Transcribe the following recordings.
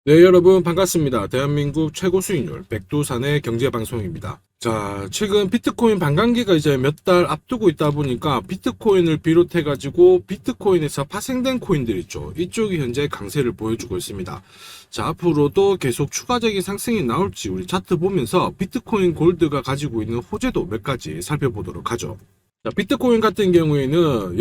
네, 여러분 반갑습니다. 대한민국 최고 수익률 백두산의 경제방송입니다. 자, 최근 비트코인 반감기가 이제 몇 달 앞두고 있다 보니까 비트코인을 비롯해가지고 비트코인에서 파생된 코인들 있죠. 이쪽이 현재 강세를 보여주고 있습니다. 자, 앞으로도 계속 추가적인 상승이 나올지 우리 차트 보면서 비트코인 골드가 가지고 있는 호재도 몇 가지 살펴보도록 하죠. 자, 비트코인 같은 경우에는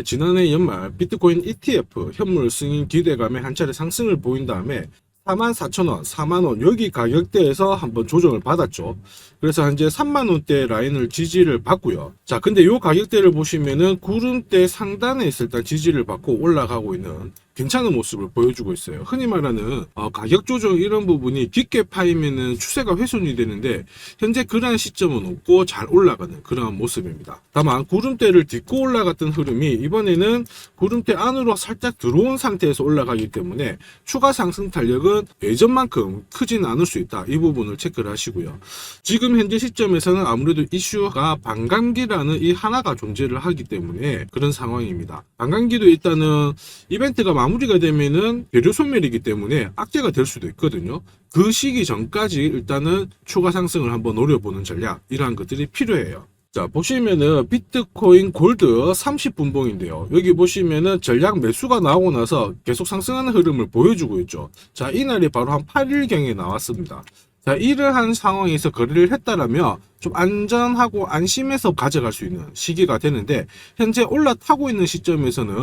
지난해 연말 비트코인 ETF 현물 승인 기대감에 한 차례 상승을 보인 다음에 44,000원, 4만원 여기 가격대에서 한번 조정을 받았죠. 그래서 현재 3만원대 라인을 지지를 받고요. 자, 근데 요 가격대를 보시면은 구름대 상단에 있을 때 지지를 받고 올라가고 있는 괜찮은 모습을 보여주고 있어요. 흔히 말하는 가격 조정 이런 부분이 깊게 파이면은 추세가 훼손이 되는데 현재 그러한 시점은 없고 잘 올라가는 그러한 모습입니다. 다만 구름대를 딛고 올라갔던 흐름이 이번에는 구름대 안으로 살짝 들어온 상태에서 올라가기 때문에 추가 상승 탄력은 예전만큼 크진 않을 수 있다. 이 부분을 체크를 하시고요. 지금 현재 시점에서는 아무래도 이슈가 반감기라는 이 하나가 존재를 하기 때문에 그런 상황입니다. 반감기도 일단은 이벤트가 마무리가 되면은 배류 소멸이기 때문에 악재가 될 수도 있거든요. 그 시기 전까지 일단은 추가 상승을 한번 노려보는 전략, 이러한 것들이 필요해요. 자, 보시면은 비트코인 골드 30분봉인데요. 여기 보시면은 전략 매수가 나오고 나서 계속 상승하는 흐름을 보여주고 있죠. 자, 이날이 바로 한 8일경에 나왔습니다. 자, 이러한 상황에서 거래를 했다라면 좀 안전하고 안심해서 가져갈 수 있는 시기가 되는데 현재 올라타고 있는 시점에서는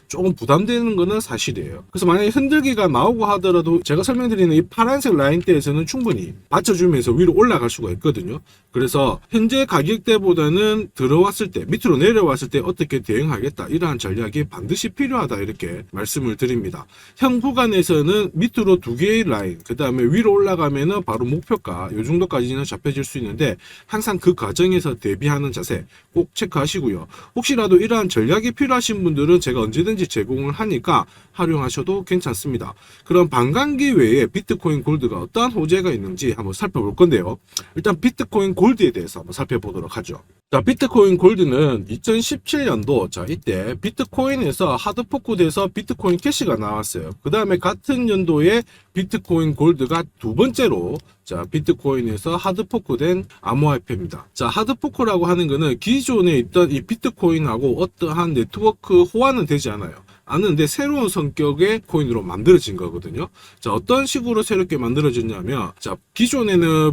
조금 부담되는 것은 사실이에요. 그래서 만약에 흔들기가 나오고 하더라도 제가 설명드리는 이 파란색 라인대에서는 충분히 받쳐주면서 위로 올라갈 수가 있거든요. 그래서 현재 가격대보다는 들어왔을 때, 밑으로 내려왔을 때 어떻게 대응하겠다, 이러한 전략이 반드시 필요하다, 이렇게 말씀을 드립니다. 현 구간에서는 밑으로 두 개의 라인, 그 다음에 위로 올라가면은 바로 목표가 이 정도까지는 잡혀질 수 있는데 항상 그 과정에서 대비하는 자세 꼭 체크하시고요. 혹시라도 이러한 전략이 필요하신 분들은 제가 언제든지 제공을 하니까 활용하셔도 괜찮습니다. 그럼 반감기 외에 비트코인 골드가 어떠한 호재가 있는지 한번 살펴볼 건데요. 일단 비트코인 골드에 대해서 한번 살펴보도록 하죠. 자, 비트코인 골드는 2017년도 이때 비트코인에서 하드포크 돼서 비트코인 캐시가 나왔어요. 그 다음에 같은 연도에 비트코인 골드가 두 번째로 비트코인에서 하드포크된 암호화폐입니다. 자, 하드포크라고 하는 거는 기존에 있던 이 비트코인하고 어떠한 네트워크 호환은 되지 않아요. 않는데 새로운 성격의 코인으로 만들어진 거거든요. 자, 어떤 식으로 새롭게 만들어졌냐면, 자, 기존에는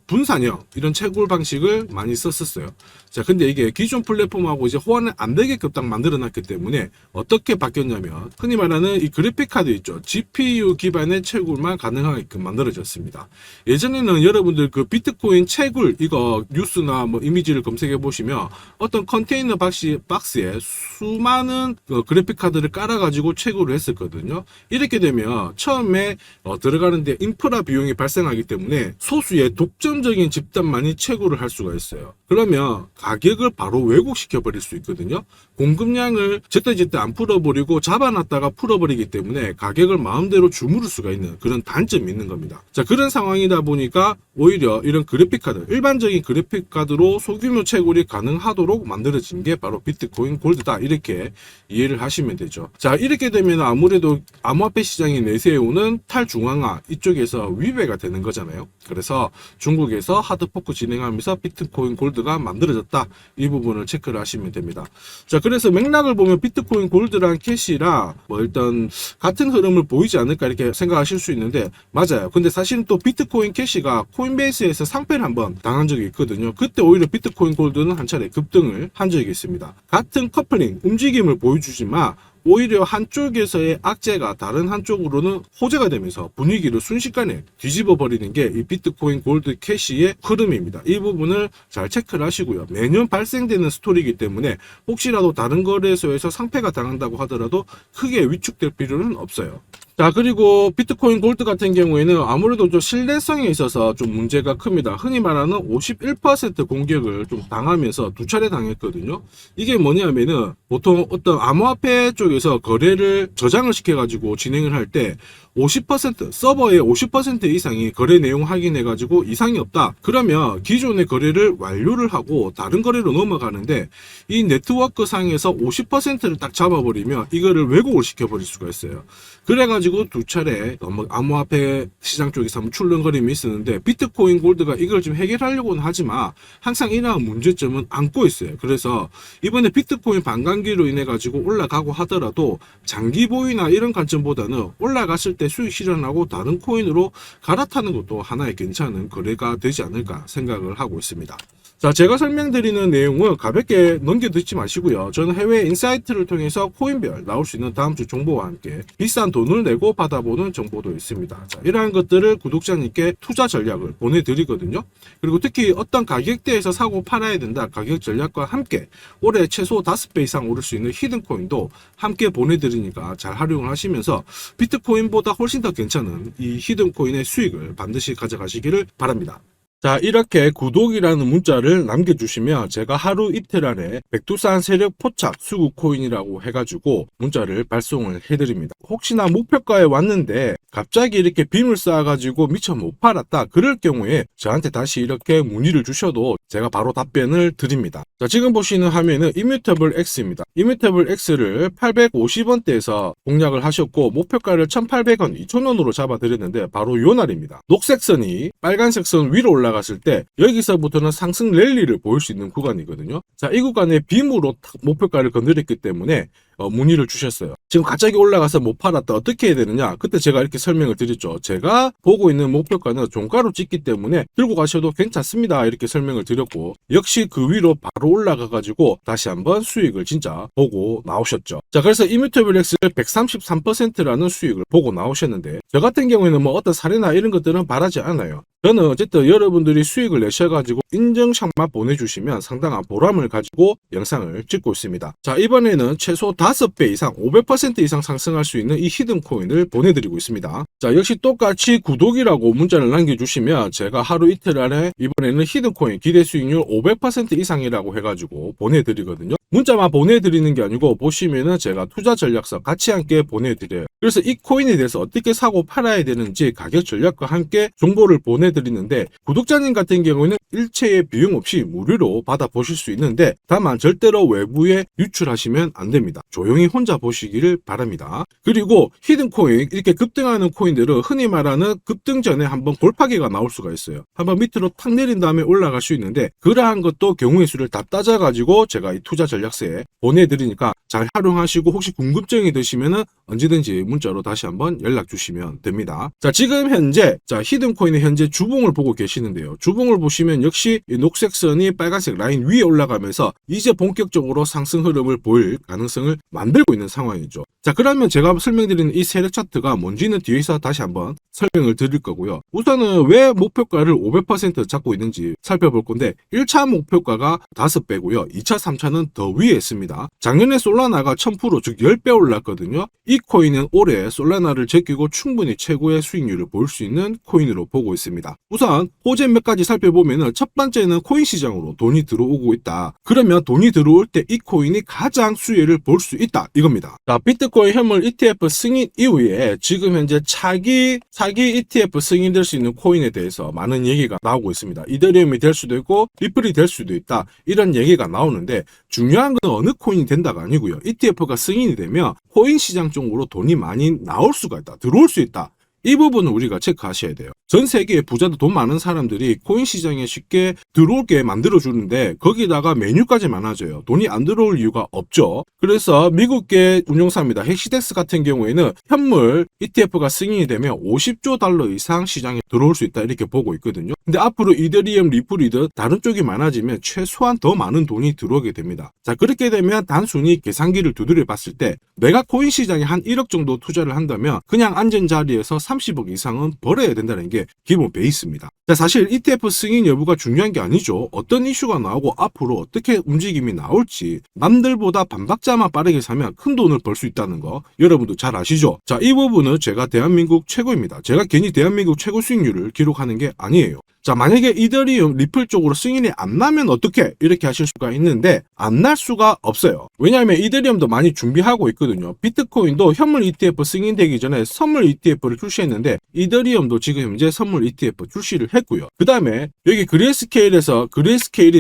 분산형 이런 채굴 방식을 많이 썼었어요. 자, 근데 이게 기존 플랫폼하고 이제 호환을 안 되게끔 딱 만들어 놨기 때문에 어떻게 바뀌었냐면, 흔히 말하는 이 그래픽 카드 있죠. GPU 기반의 채굴만 가능하게끔 만들어졌습니다. 예전에는 여러분들 그 비트코인 채굴 이거 뉴스나 뭐 이미지를 검색해 보시면 어떤 컨테이너 박스에 수많은 그래픽 카드를 깔아가지고 채굴을 했었거든요. 이렇게 되면 처음에 들어가는데 인프라 비용이 발생하기 때문에 소수의 독점적인 집단만이 채굴을 할 수가 있어요. 그러면 가격을 바로 왜곡시켜 버릴 수 있거든요. 공급량을 제때제때 안 풀어버리고 잡아놨다가 풀어버리기 때문에 가격을 마음대로 주무를 수가 있는 그런 단점이 있는 겁니다. 자, 그런 상황이다 보니까 오히려 이런 그래픽카드, 일반적인 그래픽카드로 소규모 채굴이 가능하도록 만들어진 게 바로 비트코인 골드다, 이렇게 이해를 하시면 되죠. 자, 이렇게 되면 아무래도 암호화폐 시장이 내세우는 탈중앙화 이쪽에서 위배가 되는 거잖아요. 그래서 중국에서 하드포크 진행하면서 비트코인 골드가 만들어졌다, 이 부분을 체크를 하시면 됩니다. 자, 그래서 맥락을 보면 비트코인 골드랑 캐시랑 일단 같은 흐름을 보이지 않을까 이렇게 생각하실 수 있는데 맞아요. 근데 사실은 또 비트코인 캐시가 코인베이스에서 상패를 한번 당한 적이 있거든요. 그때 오히려 비트코인 골드는 한 차례 급등을 한 적이 있습니다. 같은 커플링 움직임을 보여주지만 오히려 한쪽에서의 악재가 다른 한쪽으로는 호재가 되면서 분위기를 순식간에 뒤집어 버리는 게 이 비트코인 골드 캐시의 흐름입니다. 이 부분을 잘 체크를 하시고요. 매년 발생되는 스토리이기 때문에 혹시라도 다른 거래소에서 상패가 당한다고 하더라도 크게 위축될 필요는 없어요. 자, 그리고 비트코인 골드 같은 경우에는 아무래도 좀 신뢰성에 있어서 좀 문제가 큽니다. 흔히 말하는 51% 공격을 좀 당하면서 두 차례 당했거든요. 이게 뭐냐면은 보통 어떤 암호화폐 쪽에서 거래를 저장을 시켜가지고 진행을 할 때 50% 서버의 50% 이상이 거래 내용 확인해가지고 이상이 없다. 그러면 기존의 거래를 완료를 하고 다른 거래로 넘어가는데 이 네트워크 상에서 50%를 딱 잡아버리면 이거를 왜곡을 시켜버릴 수가 있어요. 그래가지고 가지고 두 차례 암호화폐 시장 쪽에서 한번 출렁거림이 있었는데 비트코인 골드가 이걸 좀 해결하려고는 하지만 항상 이러한 문제점은 안고 있어요. 그래서 이번에 비트코인 반감기로 인해 가지고 올라가고 하더라도 장기 보유나 이런 관점보다는 올라갔을 때 수익 실현하고 다른 코인으로 갈아타는 것도 하나의 괜찮은 거래가 되지 않을까 생각을 하고 있습니다. 자, 제가 설명드리는 내용은 가볍게 넘겨 듣지 마시고요. 저는 해외 인사이트를 통해서 코인별 나올 수 있는 다음 주 정보와 함께 비싼 돈을 내고 받아보는 정보도 있습니다. 자, 이러한 것들을 구독자님께 투자 전략을 보내드리거든요. 그리고 특히 어떤 가격대에서 사고 팔아야 된다 가격 전략과 함께 올해 최소 5배 이상 오를 수 있는 히든코인도 함께 보내드리니까 잘 활용을 하시면서 비트코인보다 훨씬 더 괜찮은 이 히든코인의 수익을 반드시 가져가시기를 바랍니다. 자, 이렇게 구독이라는 문자를 남겨주시면 제가 하루 이틀 안에 백두산 세력 포착 수급 코인이라고 해가지고 문자를 발송을 해드립니다. 혹시나 목표가에 왔는데 갑자기 이렇게 빔을 쌓아가지고 미처 못 팔았다 그럴 경우에 저한테 다시 이렇게 문의를 주셔도 제가 바로 답변을 드립니다. 자, 지금 보시는 화면은 이뮤터블 X입니다. 이뮤터블 X를 850원대에서 공략을 하셨고 목표가를 1,800원, 2,000원으로 잡아드렸는데 바로 요 날입니다. 녹색 선이 빨간색 선 위로 올라갔을 때 여기서부터는 상승 랠리를 보일 수 있는 구간이거든요. 자, 이 구간에 빔으로 목표가를 건드렸기 때문에 문의를 주셨어요. 지금 갑자기 올라가서 못 팔았다 어떻게 해야 되느냐, 그때 제가 이렇게 설명을 드렸죠. 제가 보고 있는 목표가는 종가로 찍기 때문에 들고 가셔도 괜찮습니다 이렇게 설명을 드렸고, 역시 그 위로 바로 올라가 가지고 다시 한번 수익을 진짜 보고 나오셨죠. 자, 그래서 이뮤터블 X를 133%라는 수익을 보고 나오셨는데 저 같은 경우에는 뭐 어떤 사례나 이런 것들은 바라지 않아요. 저는 어쨌든 여러분들이 수익을 내셔가지고 인증샷만 보내주시면 상당한 보람을 가지고 영상을 찍고 있습니다. 자, 이번에는 최소 5배 이상 500% 이상 상승할 수 있는 이 히든코인을 보내드리고 있습니다. 자, 역시 똑같이 구독이라고 문자를 남겨주시면 제가 하루 이틀 안에 이번에는 히든코인 기대 수익률 500% 이상이라고 해가지고 보내드리거든요. 문자만 보내드리는 게 아니고 보시면은 제가 투자 전략서 같이 함께 보내드려요. 그래서 이 코인에 대해서 어떻게 사고 팔아야 되는지 가격 전략과 함께 정보를 보내드리는데 구독자님 같은 경우에는 일체의 비용 없이 무료로 받아보실 수 있는데 다만 절대로 외부에 유출하시면 안 됩니다. 조용히 혼자 보시기를 바랍니다. 그리고 히든코인 이렇게 급등하는 코인들은 흔히 말하는 급등 전에 한번 골파기가 나올 수가 있어요. 한번 밑으로 탁 내린 다음에 올라갈 수 있는데 그러한 것도 경우의 수를 다 따져가지고 제가 이 투자 전략서에 보내드리니까 잘 활용하시고 혹시 궁금증이 드시면은 언제든지 문자로 다시 한번 연락 주시면 됩니다. 자, 지금 현재 히든코인의 현재 주봉을 보고 계시는데요. 주봉을 보시면 역시 이 녹색 선이 빨간색 라인 위에 올라가면서 이제 본격적으로 상승 흐름을 보일 가능성을 만들고 있는 상황이죠. 자, 그러면 제가 설명드리는 이 세력 차트가 뭔지는 뒤에서 다시 한번 설명을 드릴 거고요. 우선은 왜 목표가를 500% 잡고 있는지 살펴볼 건데 1차 목표가가 5배고요. 2차, 3차는 더 위에 있습니다. 작년에 솔라나가 1000% 즉 10배 올랐거든요. 이 코인은 올해 솔라나를 제끼고 충분히 최고의 수익률을 볼 수 있는 코인으로 보고 있습니다. 우선 호재 몇 가지 살펴보면은 첫 번째는 코인 시장으로 돈이 들어오고 있다. 그러면 돈이 들어올 때 이 코인이 가장 수혜를 볼 수 있다 이겁니다. 자, 비트코인 현물 ETF 승인 이후에 지금 현재 차기 ETF 승인될 수 있는 코인에 대해서 많은 얘기가 나오고 있습니다. 이더리움이 될 수도 있고 리플이 될 수도 있다 이런 얘기가 나오는데 중요한 건 어느 코인이 된다가 아니고요. ETF가 승인이 되면 코인 시장 쪽으로 돈이 많이 나올 수가 있다, 들어올 수 있다. 이 부분은 우리가 체크하셔야 돼요. 전 세계의 부자들 돈 많은 사람들이 코인 시장에 쉽게 들어올게 만들어주는데 거기다가 메뉴까지 많아져요. 돈이 안 들어올 이유가 없죠. 그래서 미국계 운용사입니다. 헥시덱스 같은 경우에는 현물 ETF가 승인이 되면 50조 달러 이상 시장에 들어올 수 있다 이렇게 보고 있거든요. 근데 앞으로 이더리움, 리플이든 다른 쪽이 많아지면 최소한 더 많은 돈이 들어오게 됩니다. 자, 그렇게 되면 단순히 계산기를 두드려 봤을 때 내가 코인 시장에 한 1억 정도 투자를 한다면 그냥 앉은 자리에서 30억 이상은 벌어야 된다는 게 기본 베이스입니다. 자, 사실 ETF 승인 여부가 중요한 게 아니죠. 어떤 이슈가 나오고 앞으로 어떻게 움직임이 나올지 남들보다 반박자만 빠르게 사면 큰 돈을 벌 수 있다는 거 여러분도 잘 아시죠? 자, 이 부분은 제가 대한민국 최고입니다. 제가 괜히 대한민국 최고 수익률을 기록하는 게 아니에요. 자, 만약에 이더리움, 리플 쪽으로 승인이 안 나면 어떻게 이렇게 하실 수가 있는데 안 날 수가 없어요. 왜냐하면 이더리움도 많이 준비하고 있거든요. 비트코인도 현물 ETF 승인되기 전에 선물 ETF를 출시 출시했는데 이더리움도 지금 현재 선물 ETF 출시를 했고요. 그 다음에 여기 그레이스케일이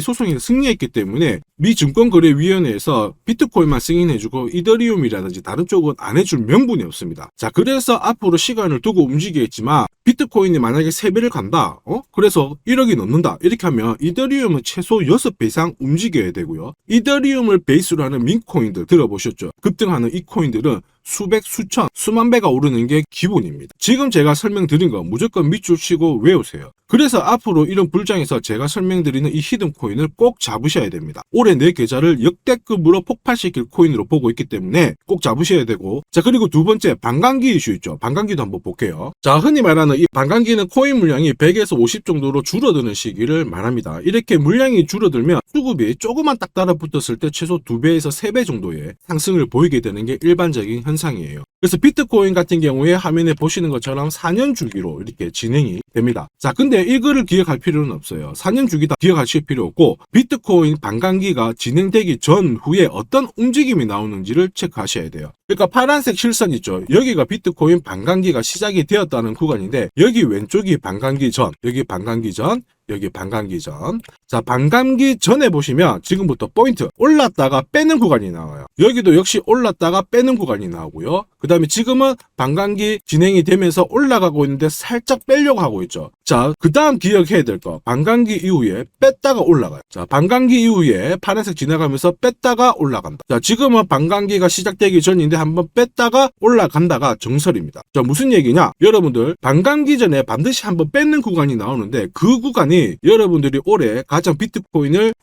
소송에서 승리했기 때문에 미 증권거래위원회에서 비트코인만 승인해주고 이더리움이라든지 다른 쪽은 안 해줄 명분이 없습니다. 자, 그래서 앞으로 시간을 두고 움직이겠지만 비트코인이 만약에 3배를 간다, 그래서 1억이 넘는다, 이렇게 하면 이더리움은 최소 6배 이상 움직여야 되고요. 이더리움을 베이스로 하는 민코인들 들어보셨죠? 급등하는 이 코인들은 수백, 수천, 수만 배가 오르는 게 기본입니다. 지금 제가 설명드린 거 무조건 밑줄 치고 외우세요. 그래서 앞으로 이런 불장에서 제가 설명드리는 이 히든 코인을 꼭 잡으셔야 됩니다. 올해 내 계좌를 역대급으로 폭발시킬 코인으로 보고 있기 때문에 꼭 잡으셔야 되고, 자, 그리고 두 번째 반감기 이슈 있죠. 반감기도 한번 볼게요. 자, 흔히 말하는 이 반감기는 코인 물량이 100에서 50 정도로 줄어드는 시기를 말합니다. 이렇게 물량이 줄어들면 수급이 조금만 딱 달라붙었을 때 최소 2배에서 3배 정도의 상승을 보이게 되는 게 일반적인 현상이에요. 그래서 비트코인 같은 경우에 화면에 보시는 것처럼 4년 주기로 이렇게 진행이 됩니다. 자, 근데 이거를 기억할 필요는 없어요. 4년 주기 다 기억하실 필요 없고, 비트코인 반감기가 진행되기 전후에 어떤 움직임이 나오는지를 체크하셔야 돼요. 그러니까 파란색 실선 있죠. 여기가 비트코인 반감기가 시작이 되었다는 구간인데, 여기 왼쪽이 반감기 전, 여기 반감기 전, 여기 반감기 전. 자, 반감기 전에 보시면 지금부터 포인트 올랐다가 빼는 구간이 나와요. 여기도 역시 올랐다가 빼는 구간이 나오고요. 그 다음에 지금은 반감기 진행이 되면서 올라가고 있는데 살짝 빼려고 하고 있죠. 자, 그 다음 기억해야 될 거, 반감기 이후에 뺐다가 올라가요. 자, 반감기 이후에 파란색 지나가면서 뺐다가 올라간다. 자, 지금은 반감기가 시작되기 전인데 한번 뺐다가 올라간다가 정설입니다. 자, 무슨 얘기냐? 여러분들 반감기 전에 반드시 한번 뺏는 구간이 나오는데, 그 구간이 여러분들이 올해 가장 비트코인을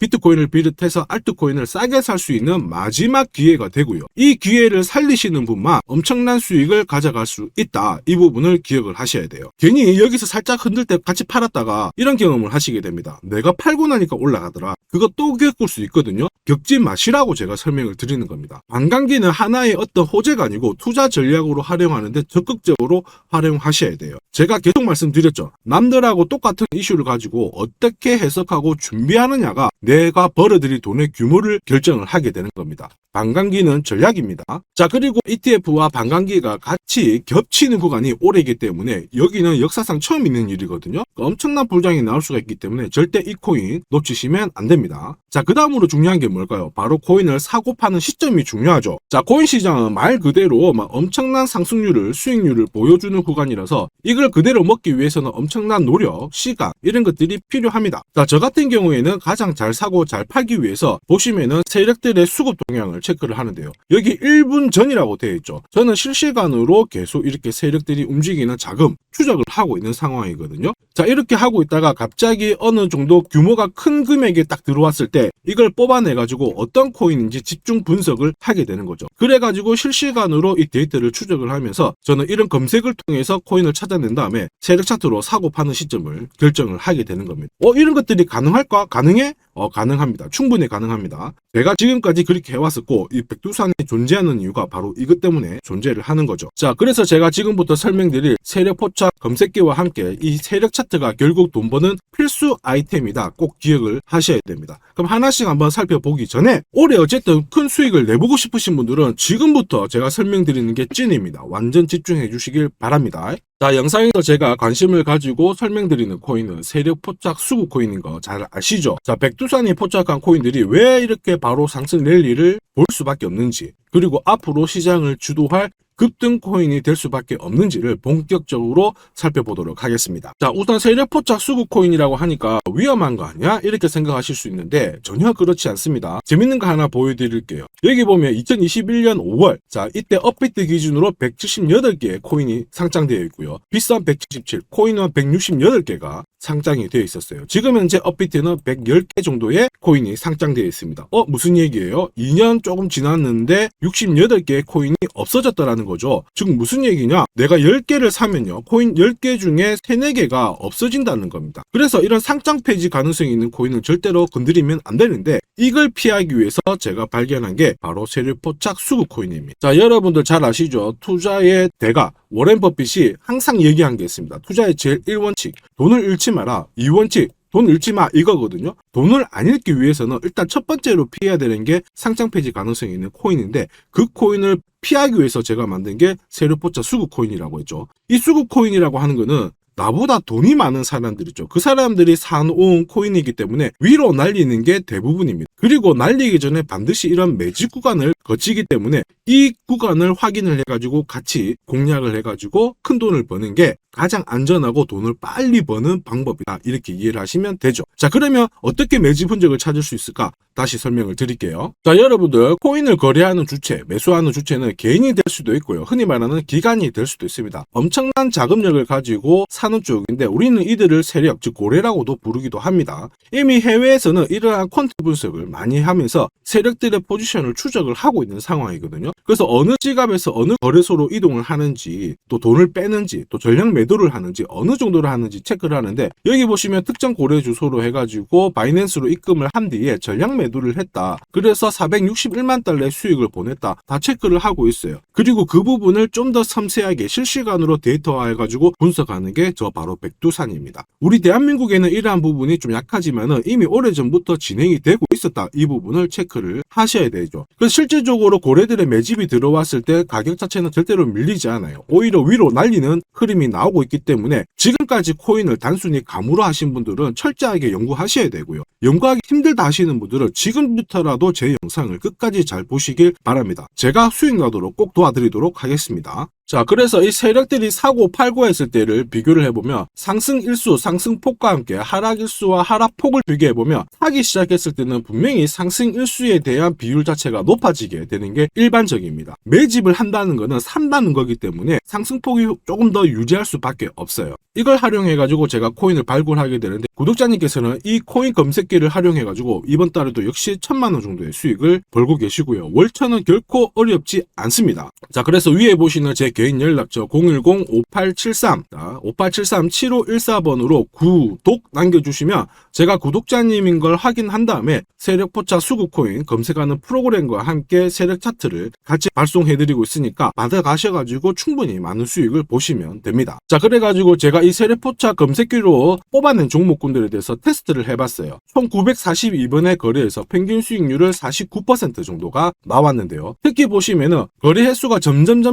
비롯해서 알트코인을 싸게 살 수 있는 마지막 기회가 되고요. 이 기회를 살리시는 분만 엄청난 수익을 가져갈 수 있다. 이 부분을 기억을 하셔야 돼요. 괜히 여기서 살짝 흔들 때 같이 팔았다가 이런 경험을 하시게 됩니다. 내가 팔고 나니까 올라가더라. 그거 또 겪을 수 있거든요. 겪지 마시라고 제가 설명을 드리는 겁니다. 반감기는 하나의 어떤 호재가 아니고 투자 전략으로 활용하는데 적극적으로 활용하셔야 돼요. 제가 계속 말씀드렸죠. 남들하고 똑같은 이슈를 가지고 어떻게 해석하고 준비하느냐가 내가 벌어들일 돈의 규모를 결정을 하게 되는 겁니다. 반감기는 전략입니다. 자, 그리고 ETF와 반감기가 같이 겹치는 구간이 올해이기 때문에 여기는 역사상 처음 있는 일이거든요. 엄청난 불장이 나올 수가 있기 때문에 절대 이 코인 놓치시면 안 됩니다. 자, 그 다음으로 중요한 게 뭘까요? 바로 코인을 사고 파는 시점이 중요하죠. 자, 코인 시장은 말 그대로 엄청난 상승률을, 수익률을 보여주는 구간이라서 이걸 그대로 먹기 위해서는 엄청난 노력, 시간, 이런 것들이 필요합니다. 자, 저 같은 경우에는 가장 잘 사고 잘 팔기 위해서 보시면은 세력들의 수급 동향을 체크를 하는데요. 여기 1분 전이라고 되어 있죠. 저는 실시간으로 계속 이렇게 세력들이 움직이는 자금 추적을 하고 있는 상황이거든요. 자, 이렇게 하고 있다가 갑자기 어느 정도 규모가 큰 금액이 딱 들어왔을 때 이걸 뽑아내가지고 어떤 코인인지 집중 분석을 하게 되는 거죠. 그래가지고 실시간으로 이 데이터를 추적을 하면서 저는 이런 검색을 통해서 코인을 찾아낸 다음에 세력 차트로 사고 파는 시점을 결정을 하게 되는 겁니다. 이런 것들이 가능할까? 가능해? 가능합니다. 충분히 가능합니다. 제가 지금까지 그렇게 해왔었고, 이 백두산이 존재하는 이유가 바로 이것 때문에 존재를 하는 거죠. 자, 그래서 제가 지금부터 설명드릴 세력 포착 검색기와 함께 이 세력 차트가 결국 돈 버는 필수 아이템이다. 꼭 기억을 하셔야 됩니다. 그럼 하나씩 한번 살펴보기 전에 올해 어쨌든 큰 수익을 내보고 싶으신 분들은 지금부터 제가 설명드리는 게 찐입니다. 완전 집중해 주시길 바랍니다. 자, 영상에서 제가 관심을 가지고 설명드리는 코인은 세력 포착 수급 코인인 거 잘 아시죠? 자, 백두산이 포착한 코인들이 왜 이렇게 바로 상승 랠리를 볼 수밖에 없는지, 그리고 앞으로 시장을 주도할 급등 코인이 될 수밖에 없는지를 본격적으로 살펴보도록 하겠습니다. 자, 우선 세력 포착 수급 코인이라고 하니까 위험한 거 아니야? 이렇게 생각하실 수 있는데 전혀 그렇지 않습니다. 재밌는 거 하나 보여드릴게요. 여기 보면 2021년 5월, 자, 이때 업비트 기준으로 178개의 코인이 상장되어 있고요. 빗썸 177, 코인원 168개가 상장이 되어 있었어요. 지금 현재 업비트는 110개 정도의 코인이 상장되어 있습니다. 무슨 얘기예요? 2년 조금 지났는데 68개의 코인이 없어졌다라는 거죠. 즉 무슨 얘기냐? 내가 10개를 사면요, 코인 10개 중에 3, 4개가 없어진다는 겁니다. 그래서 이런 상장 폐지 가능성이 있는 코인은 절대로 건드리면 안 되는데, 이걸 피하기 위해서 제가 발견한 게 바로 세력 포착 수급 코인입니다. 자, 여러분들 잘 아시죠? 투자의 대가 워렌 버핏이 항상 얘기한 게 있습니다. 투자의 제일 1원칙, 돈을 잃지 마라. 2원칙, 돈 잃지 마 이거거든요. 돈을 안 잃기 위해서는 일단 첫 번째로 피해야 되는 게 상장 폐지 가능성이 있는 코인인데, 그 코인을 피하기 위해서 제가 만든 게 세력포차 수급 코인이라고 했죠. 이 수급 코인이라고 하는 거는 나보다 돈이 많은 사람들이죠. 그 사람들이 사놓은 코인이기 때문에 위로 날리는 게 대부분입니다. 그리고 날리기 전에 반드시 이런 매집 구간을 거치기 때문에 이 구간을 확인을 해가지고 같이 공략을 해가지고 큰 돈을 버는 게 가장 안전하고 돈을 빨리 버는 방법이다, 이렇게 이해를 하시면 되죠. 자, 그러면 어떻게 매집 흔적을 찾을 수 있을까? 다시 설명을 드릴게요. 자, 여러분들 코인을 거래하는 주체, 매수하는 주체는 개인이 될 수도 있고요, 흔히 말하는 기관이 될 수도 있습니다. 엄청난 자금력을 가지고 사는 쪽인데 우리는 이들을 세력, 즉 고래라고도 부르기도 합니다. 이미 해외에서는 이러한 퀀트 분석을 많이 하면서 세력들의 포지션을 추적을 하고 있는 상황이거든요. 그래서 어느 지갑에서 어느 거래소로 이동을 하는지, 또 돈을 빼는지, 또 전량 매도를 하는지, 어느 정도를 하는지 체크를 하는데, 여기 보시면 특정 거래 주소로 해가지고 바이낸스로 입금을 한 뒤에 전량 매도를 했다, 그래서 461만 달러의 수익을 보냈다, 다 체크를 하고 있어요. 그리고 그 부분을 좀 더 섬세하게 실시간으로 데이터화해가지고 분석하는 게 저 바로 백두산입니다. 우리 대한민국에는 이러한 부분이 좀 약하지만은 이미 오래전부터 진행이 되고 있었다, 이 부분을 체크를 하셔야 되죠. 그래서 실질적으로 고래들의 매집이 들어왔을 때 가격 자체는 절대로 밀리지 않아요. 오히려 위로 날리는 흐름이 나오고 있기 때문에 지금까지 코인을 단순히 감으로 하신 분들은 철저하게 연구하셔야 되고요. 연구하기 힘들다 하시는 분들은 지금부터라도 제 영상을 끝까지 잘 보시길 바랍니다. 제가 수익 나도록 꼭 도와드리도록 하겠습니다. 자, 그래서 이 세력들이 사고 팔고 했을 때를 비교를 해보면 상승 일수, 상승폭과 함께 하락 일수와 하락폭을 비교해보면 사기 시작했을 때는 분명히 상승 일수에 대한 비율 자체가 높아지게 되는 게 일반적입니다. 매집을 한다는 거는 산다는 거기 때문에 상승폭이 조금 더 유지할 수밖에 없어요. 이걸 활용해가지고 제가 코인을 발굴하게 되는데, 구독자님께서는 이 코인 검색기를 활용해가지고 이번 달에도 역시 1000만원 정도의 수익을 벌고 계시고요. 월천은 결코 어렵지 않습니다. 자, 그래서 위에 보시는 제 개인 연락처 010-5873-7514번으로 구독 남겨주시면 제가 구독자님인 걸 확인한 다음에 세력포차 수급코인 검색하는 프로그램과 함께 세력 차트를 같이 발송해드리고 있으니까 받아가셔가지고 충분히 많은 수익을 보시면 됩니다. 자, 그래가지고 제가 이 세력포차 검색기로 뽑아낸 종목군들에 대해서 테스트를 해봤어요. 총 942번의 거래에서 평균 수익률을 49% 정도가 나왔는데요. 특히 보시면은 거래 횟수가 점점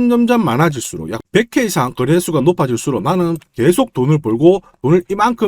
많아질수록 약 100회 이상 거래 횟수가 높아질수록 나는 계속 돈을 벌고 돈을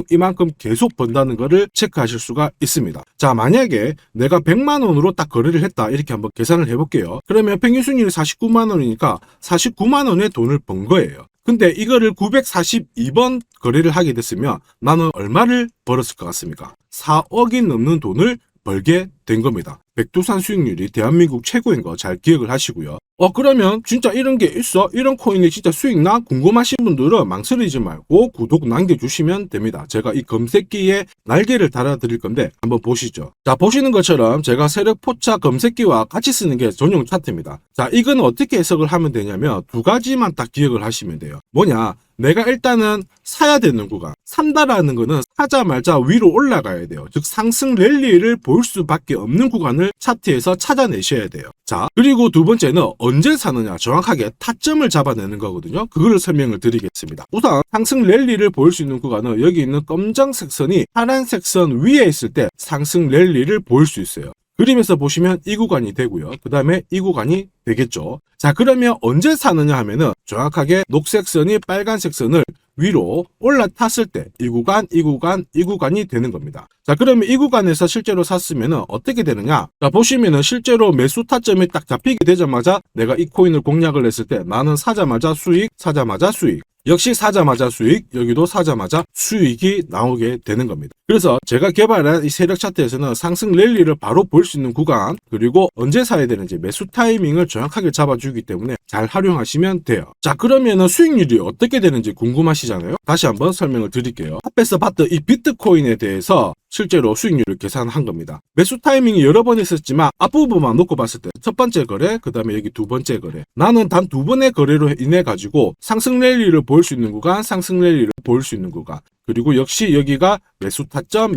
이만큼 계속 번다는 거를 체크하실 수가 있습니다. 자, 만약에 내가 100만원으로 딱 거래를 했다, 이렇게 한번 계산을 해볼게요. 그러면 평균 수익률이 49만원이니까 49만원의 돈을 번 거예요. 근데 이거를 942번 거래를 하게 됐으면 나는 얼마를 벌었을 것 같습니까? 4억이 넘는 돈을 벌게 된 겁니다. 백두산 수익률이 대한민국 최고인 거 잘 기억을 하시고요. 그러면 진짜 이런 게 있어? 이런 코인이 진짜 수익 나? 궁금하신 분들은 망설이지 말고 구독 남겨주시면 됩니다. 제가 이 검색기에 날개를 달아드릴 건데 한번 보시죠. 자, 보시는 것처럼 제가 세력포차 검색기와 같이 쓰는 게 전용 차트입니다. 자, 이건 어떻게 해석을 하면 되냐면 두 가지만 딱 기억을 하시면 돼요. 뭐냐? 내가 일단은 사야 되는 구간, 산다라는 거는 사자마자 위로 올라가야 돼요. 즉 상승 랠리를 볼 수밖에 없는 구간을 차트에서 찾아내셔야 돼요. 자, 그리고 두 번째는 언제 사느냐, 정확하게 타점을 잡아내는 거거든요. 그거를 설명을 드리겠습니다. 우선 상승 랠리를 볼 수 있는 구간은 여기 있는 검정색 선이 파란색 선 위에 있을 때 상승 랠리를 볼 수 있어요. 그림에서 보시면 이 구간이 되고요. 그 다음에 이 구간이 되겠죠. 자, 그러면 언제 사느냐 하면은 정확하게 녹색 선이 빨간색 선을 위로 올라탔을 때 이 구간이 되는 겁니다. 자, 그러면 이 구간에서 실제로 샀으면은 어떻게 되느냐? 자, 보시면은 실제로 매수 타점이 딱 잡히게 되자마자 내가 이 코인을 공략을 했을 때 나는 사자마자 수익, 사자마자 수익. 역시 사자마자 수익, 여기도 사자마자 수익이 나오게 되는 겁니다. 그래서 제가 개발한 이 세력 차트에서는 상승 랠리를 바로 볼 수 있는 구간, 그리고 언제 사야 되는지 매수 타이밍을 정확하게 잡아주기 때문에 잘 활용하시면 돼요. 자, 그러면은 수익률이 어떻게 되는지 궁금하시잖아요. 다시 한번 설명을 드릴게요. 앞에서 봤던 이 비트코인에 대해서 실제로 수익률을 계산한 겁니다. 매수 타이밍이 여러 번 있었지만 앞부분만 놓고 봤을 때 첫 번째 거래, 그 다음에 여기 두 번째 거래, 나는 단 두 번의 거래로 인해 가지고 상승 랠리를 볼 수 있는 구간, 상승 랠리를 볼 수 있는 구간, 그리고 역시 여기가 매수 타점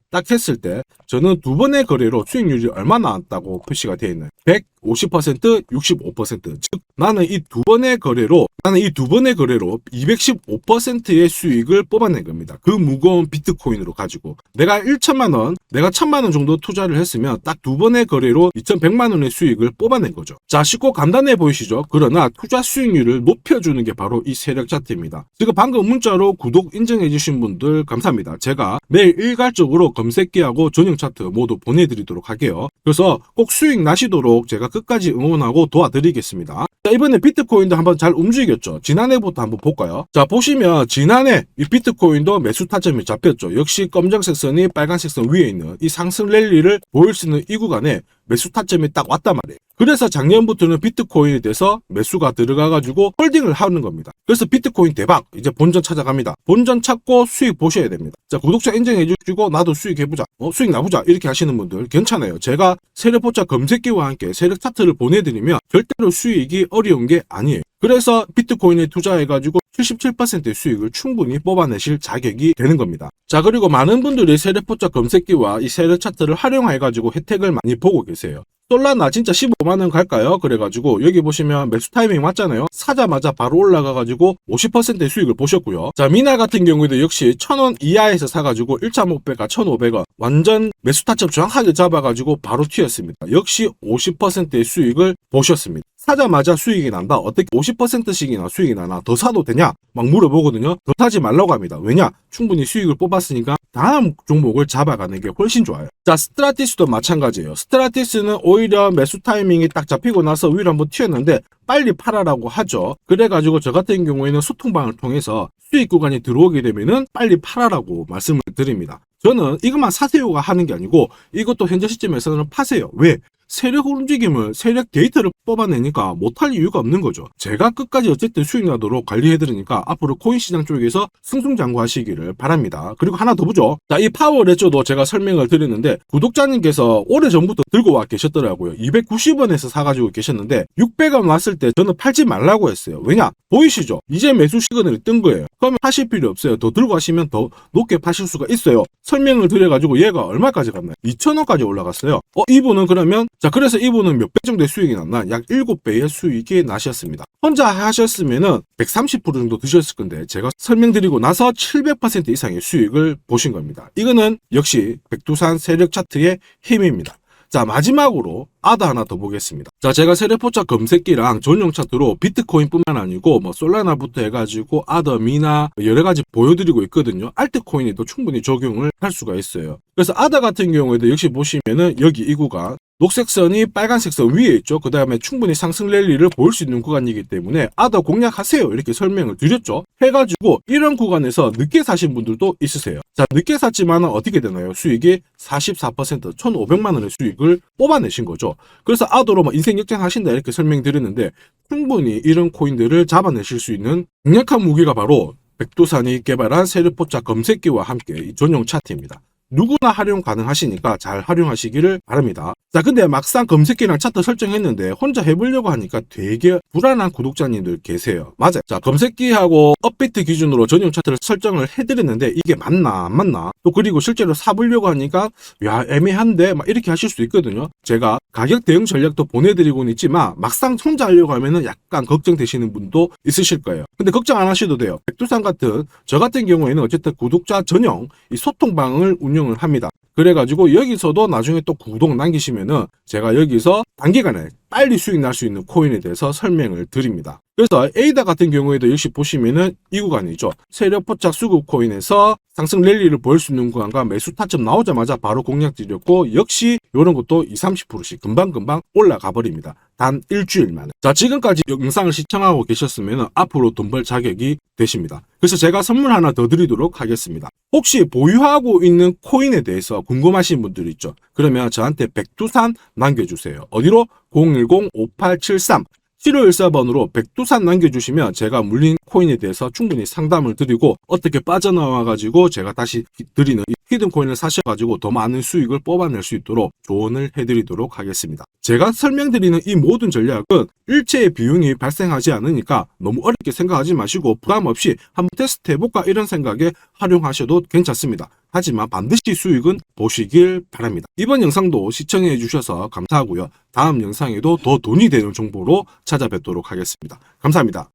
딱 했을 때 저는 두 번의 거래로 수익률이 얼마 나왔다고 표시가 되어 있나요? 150%, 65%, 즉 나는 이 두 번의 거래로 215%의 수익을 뽑아낸 겁니다. 그 무거운 비트코인으로 가지고 내가 1천만 원, 내가 1,000만 원 정도 투자를 했으면 딱 두 번의 거래로 2,100만 원의 수익을 뽑아낸 거죠. 자, 쉽고 간단해 보이시죠? 그러나 투자 수익률을 높여주는 게 바로 이 세력 차트입니다. 지금 방금 문자로 구독 인정해 주신 분들 감사합니다. 제가 매일 일괄적으로 검색기하고 전용 차트 모두 보내드리도록 할게요. 그래서 꼭 수익 나시도록 제가 끝까지 응원하고 도와드리겠습니다. 자, 이번에 비트코인도 한번 잘 움직였죠. 지난해부터 한번 볼까요? 자, 보시면 지난해 이 비트코인도 매수 타점이 잡혔죠. 역시 검정색 선이 빨간색 선 위에 있는 이 상승 랠리를 보일 수 있는 이 구간에 매수 타점이 딱 왔단 말이에요. 그래서 작년부터는 비트코인에 대해서 매수가 들어가가지고 홀딩을 하는 겁니다. 그래서 비트코인 대박, 이제 본전 찾아갑니다. 본전 찾고 수익 보셔야 됩니다. 자, 구독자 인정해주시고 나도 수익 해보자, 수익 나보자 이렇게 하시는 분들 괜찮아요. 제가 세력포차 검색기와 함께 세력 차트를 보내드리면 절대로 수익이 어려운 게 아니에요. 그래서 비트코인에 투자해가지고 77%의 수익을 충분히 뽑아내실 자격이 되는 겁니다. 자, 그리고 많은 분들이 세력포차 검색기와 이 세력 차트를 활용해가지고 혜택을 많이 보고 계세요. 솔라나 진짜 15만원 갈까요? 그래가지고 여기 보시면 매수 타이밍 맞잖아요. 사자마자 바로 올라가가지고 50%의 수익을 보셨고요. 자, 미나 같은 경우에도 역시 1,000원 이하에서 사가지고 1.5배가 1,500원 완전 매수 타점 정확하게 잡아가지고 바로 튀었습니다. 역시 50%의 수익을 보셨습니다. 사자마자 수익이 난다. 어떻게 50%씩이나 수익이 나나? 더 사도 되냐? 막 물어보거든요. 더 사지 말라고 합니다. 왜냐? 충분히 수익을 뽑았으니까 다음 종목을 잡아가는 게 훨씬 좋아요. 자, 스트라티스도 마찬가지예요. 스트라티스는 오히려 매수 타이밍이 딱 잡히고 나서 위로 한번 튀었는데 빨리 팔아라고 하죠. 그래가지고 저 같은 경우에는 소통방을 통해서 수익 구간이 들어오게 되면은 빨리 팔아라고 말씀을 드립니다. 저는 이것만 사세요가 하는 게 아니고 이것도 현재 시점에서는 파세요. 왜? 세력 움직임을, 세력 데이터를 뽑아내니까 못할 이유가 없는 거죠. 제가 끝까지 어쨌든 수익 나도록 관리해드리니까 앞으로 코인 시장 쪽에서 승승장구하시기를 바랍니다. 그리고 하나 더 보죠. 자, 이 파워레저도 제가 설명을 드렸는데 구독자님께서 오래전부터 들고 와 계셨더라고요. 290원에서 사가지고 계셨는데 600원 왔을 때 저는 팔지 말라고 했어요. 왜냐? 보이시죠? 이제 매수 시그널이 뜬 거예요. 그러면 파실 필요 없어요. 더 들고 가시면 더 높게 파실 수가 있어요. 설명을 드려가지고 얘가 얼마까지 갔나요? 2,000원까지 올라갔어요. 이분은 그러면 자, 그래서 이분은 몇 배 정도의 수익이 났나? 약 7배의 수익이 나셨습니다. 혼자 하셨으면은 130% 정도 드셨을 건데 제가 설명드리고 나서 700% 이상의 수익을 보신 겁니다. 이거는 역시 백두산 세력 차트의 힘입니다. 자, 마지막으로 아더 하나 더 보겠습니다. 자, 제가 세력포차 검색기랑 전용 차트로 비트코인뿐만 아니고 솔라나부터 해가지고 아더, 미나 여러 가지 보여드리고 있거든요. 알트코인에도 충분히 적용을 할 수가 있어요. 그래서 아더 같은 경우에도 역시 보시면은 여기 이 구간 녹색 선이 빨간색 선 위에 있죠. 그 다음에 충분히 상승 랠리를 보일 수 있는 구간이기 때문에 아더 공략하세요 이렇게 설명을 드렸죠. 해가지고 이런 구간에서 늦게 사신 분들도 있으세요. 자, 늦게 샀지만 어떻게 되나요? 수익이 44% 1,500만 원의 수익을 뽑아내신 거죠. 그래서 아더로 인생 역전하신다 이렇게 설명드렸는데 충분히 이런 코인들을 잡아내실 수 있는 강력한 무기가 바로 백두산이 개발한 세력포차 검색기와 함께 이 전용 차트입니다. 누구나 활용 가능하시니까 잘 활용하시기를 바랍니다. 자, 근데 막상 검색기랑 차트 설정했는데 혼자 해보려고 하니까 되게 불안한 구독자님들 계세요. 맞아요. 자, 검색기하고 업비트 기준으로 전용 차트를 설정을 해드렸는데 이게 맞나 안 맞나? 또 그리고 실제로 사보려고 하니까 야, 애매한데 막 이렇게 하실 수 있거든요. 제가 가격 대응 전략도 보내드리고는 있지만 막상 혼자 하려고 하면은 약간 걱정되시는 분도 있으실 거예요. 근데 걱정 안 하셔도 돼요. 백두산 같은 저 같은 경우에는 어쨌든 구독자 전용 이 소통방을 운영을 합니다. 그래가지고 여기서도 나중에 또 구독 남기시면은 제가 여기서 단기간에 빨리 수익 날 수 있는 코인에 대해서 설명을 드립니다. 그래서 에이다 같은 경우에도 역시 보시면은 이 구간이죠. 세력포착 수급 코인에서 상승 랠리를 보일 수 있는 구간과 매수 타점 나오자마자 바로 공략 드렸고 역시 이런 것도 20-30%씩 금방금방 올라가 버립니다. 단 일주일 만에. 자, 지금까지 영상을 시청하고 계셨으면 앞으로 돈 벌 자격이 되십니다. 그래서 제가 선물 하나 더 드리도록 하겠습니다. 혹시 보유하고 있는 코인에 대해서 궁금하신 분들 있죠? 그러면 저한테 백두산 남겨주세요. 어디로? 010-5873 7514번으로 백두산 남겨주시면 제가 물린 코인에 대해서 충분히 상담을 드리고 어떻게 빠져나와가지고 제가 다시 드리는 이 히든코인을 사셔가지고 더 많은 수익을 뽑아낼 수 있도록 조언을 해드리도록 하겠습니다. 제가 설명드리는 이 모든 전략은 일체의 비용이 발생하지 않으니까 너무 어렵게 생각하지 마시고 부담 없이 한번 테스트 해볼까 이런 생각에 활용하셔도 괜찮습니다. 하지만 반드시 수익은 보시길 바랍니다. 이번 영상도 시청해 주셔서 감사하고요. 다음 영상에도 더 돈이 되는 정보로 찾아뵙도록 하겠습니다. 감사합니다.